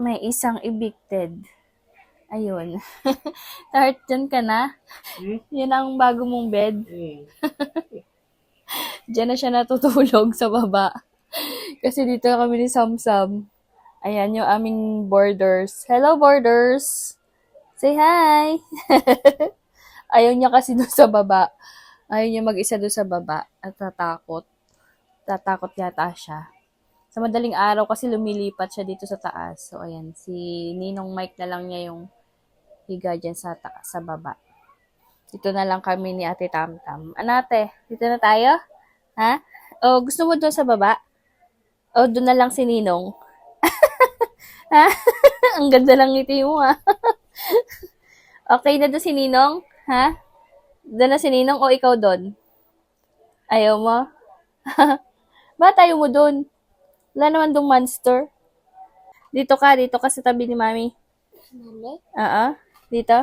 May isang evicted. Ayun. Tart, dyan ka na? Yan ang bago mong bed. Diyan na siya natutulog sa baba. Kasi dito na kami ni Samsam. Ayan yung aming boarders. Hello, boarders! Say hi! Ayaw niya kasi doon sa baba. Ayaw niya mag-isa doon sa baba. At tatakot. Tatakot yata siya. Sa madaling araw kasi lumilipat siya dito sa taas. So, ayan. Si Ninong Mike na lang niya yung higa dyan sa baba. Dito na lang kami ni Ate Tamtam. Anate, dito na tayo? Ha? O, gusto mo doon sa baba? O, doon na lang si Ninong. Ha? Ang ganda lang ngiti mo, ha? Okay na doon si Ninong? Ha? Doon na si Ninong o ikaw doon? Ayaw mo? Ba't ayaw mo doon? Wala naman doon monster. Dito ka sa tabi ni Mami. Oo. Dito?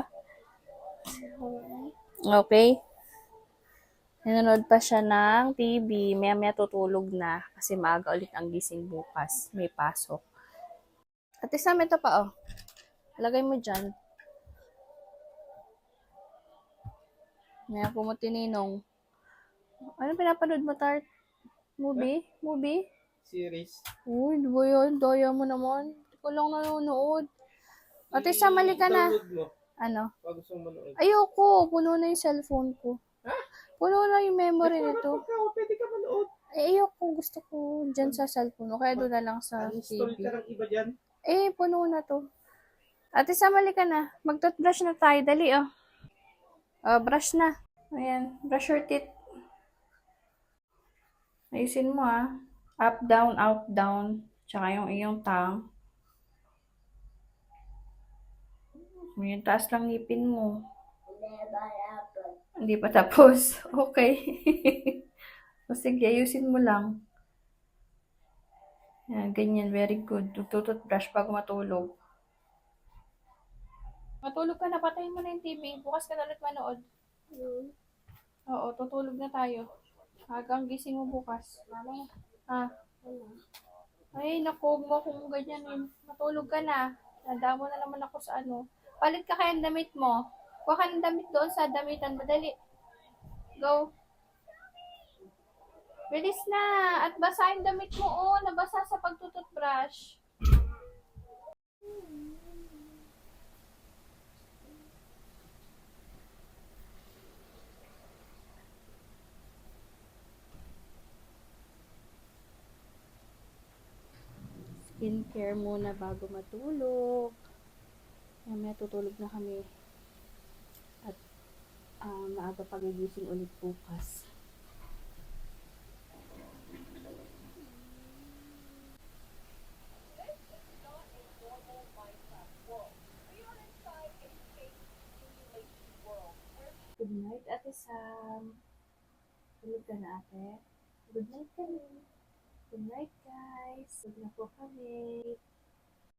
Okay. Nanonood pa siya ng TV. Maya-maya tutulog na kasi maaga ulit ang gising bukas. May pasok. At isa, ito pa, oh. Lagay mo dyan. Maya po mo tininong. Ano pinapanood mo, Tart? Movie? Movie? Series. Uy, di ba yun? Daya mo naman. Hindi ko lang nanonood. At isa, mali ka na. Download mo. Ano? Pag gusto mo manood. Ayoko. Puno na yung cellphone ko. Ha? Puno na yung memory nito. Pwede ka manood. Ayoko. Gusto ko dyan sa cellphone. O kaya doon na lang sa Uninstall TV. ka ng iba dyan. Puno na to. Ate, samali ka na. Mag-toothbrush na tayo. Dali, oh. Brush na. Ayan. Brush your teeth. Ayusin mo, ah. Up, down, out, down. Tsaka yung iyong tongue. Yung taas lang ngipin mo. Hindi pa tapos. Okay. O sige, ayusin mo lang. Yan, ganyan. Very good. Toothbrush bago matulog. Matulog ka na. Patayin mo na yung TV. Bukas ka na ulit manood. Oo, tutulog na tayo. Hanggang gising mo bukas. Ah. Ay, naku, huwag mo akong ganyan. Matulog ka na. Tanda mo na naman ako sa ano. Palit ka kaya ang damit mo. Kuha ka ng damit doon sa damitan. Madali. Go. Bilis na. At basa yung damit mo. Oh, nabasa sa pagtututbrush. Skincare muna bago matulog. Mamaya tutulog na kami. At maaga pagigising ulit bukas. Good night, Ate Sam. Tulog ka na, ate. Good night kami. Good night, guys. Tulog na po kami.